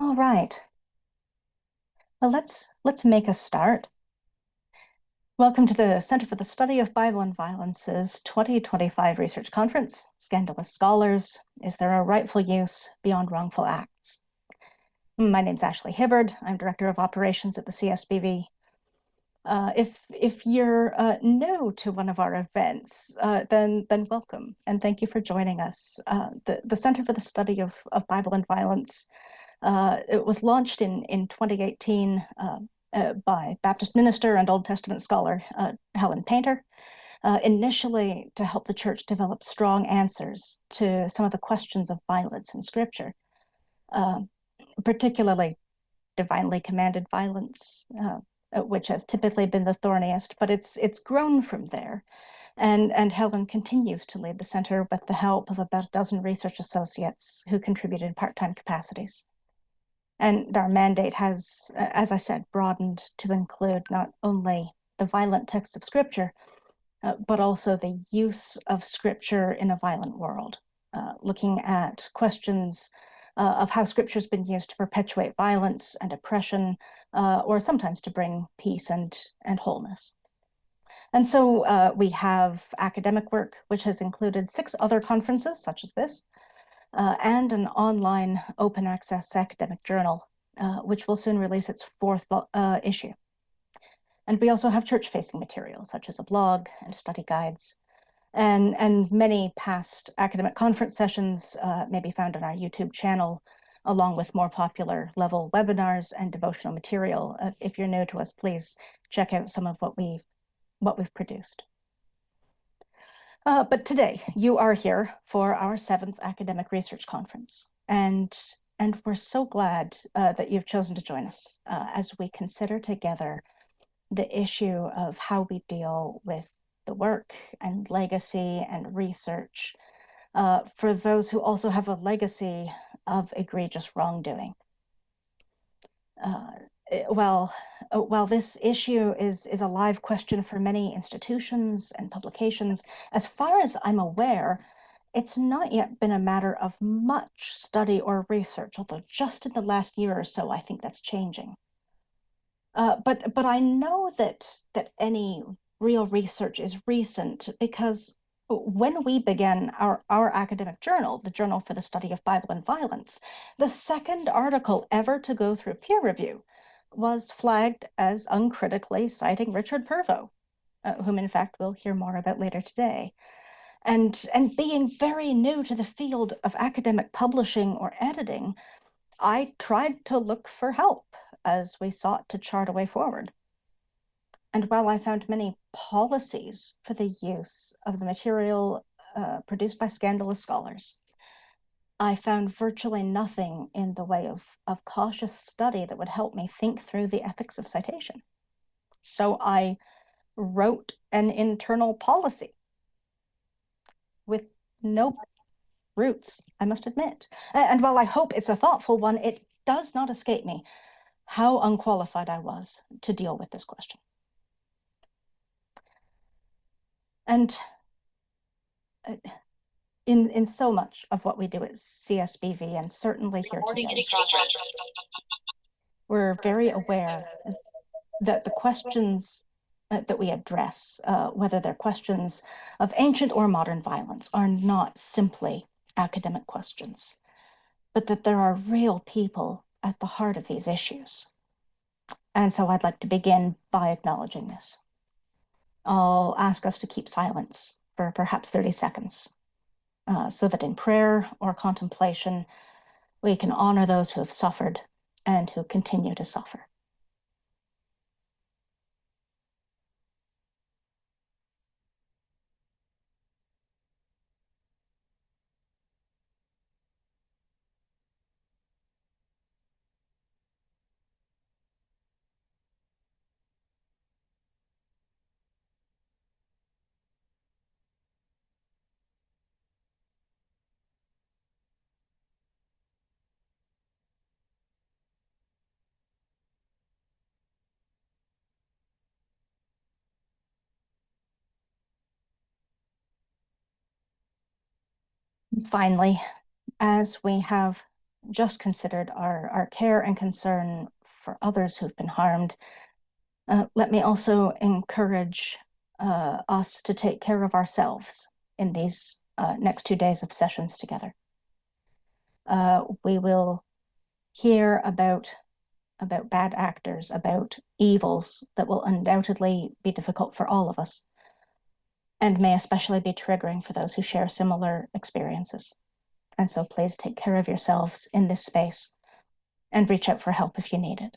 All right. Well, let's make a start. Welcome to the Center for the Study of Bible and Violence's 2025 Research Conference, Scandalous Scholars. Is there a rightful use beyond wrongful acts? My name's Ashley Hibbard. I'm Director of Operations at the CSBV. If you're new to one of our events, then welcome and thank you for joining us. The Center for the Study of Bible and Violence, it was launched in 2018 by Baptist minister and Old Testament scholar Helen Painter, initially to help the church develop strong answers to some of the questions of violence in Scripture, uh, particularly divinely commanded violence, which has typically been the thorniest, but it's grown from there. And Helen continues to lead the center with the help of about a dozen research associates who contributed in part-time capacities. And our mandate has, as I said, broadened to include not only the violent texts of Scripture, but also the use of Scripture in a violent world, looking at questions of how Scripture has been used to perpetuate violence and oppression, or sometimes to bring peace and wholeness. And so we have academic work, which has included 6 other conferences, such as this, and an online open access academic journal, which will soon release its 4th issue. And we also have church-facing materials, such as a blog and study guides. And many past academic conference sessions may be found on our YouTube channel, along with more popular level webinars and devotional material. If you're new to us, please check out some of what we've produced. But today, you are here for our 7th Academic Research Conference, and we're so glad that you've chosen to join us as we consider together the issue of how we deal with the work and legacy and research for those who also have a legacy of egregious wrongdoing. While this issue is a live question for many institutions and publications, as far as I'm aware, it's not yet been a matter of much study or research, although just in the last year or so, I think that's changing. But I know that any real research is recent because when we began our academic journal, the Journal for the Study of Bible and Violence, the 2nd article ever to go through peer review was flagged as uncritically citing Richard Purvo, whom in fact we'll hear more about later today. And being very new to the field of academic publishing or editing, I tried to look for help as we sought to chart a way forward. And while I found many policies for the use of the material produced by Scandalous scholars, I found virtually nothing in the way of cautious study that would help me think through the ethics of citation. So I wrote an internal policy with no roots, I must admit. And while I hope it's a thoughtful one, it does not escape me how unqualified I was to deal with this question. And in so much of what we do at CSBV, and certainly here today, we're very aware that the questions that we address, whether they're questions of ancient or modern violence, are not simply academic questions, but that there are real people at the heart of these issues. And so I'd like to begin by acknowledging this. I'll ask us to keep silence for perhaps 30 seconds, so that in prayer or contemplation, we can honor those who have suffered and who continue to suffer. Finally, as we have just considered our care and concern for others who've been harmed, let me also encourage us to take care of ourselves in these next 2 days of sessions together. We will hear about bad actors, about evils that will undoubtedly be difficult for all of us, and may especially be triggering for those who share similar experiences. And so please take care of yourselves in this space and reach out for help if you need it.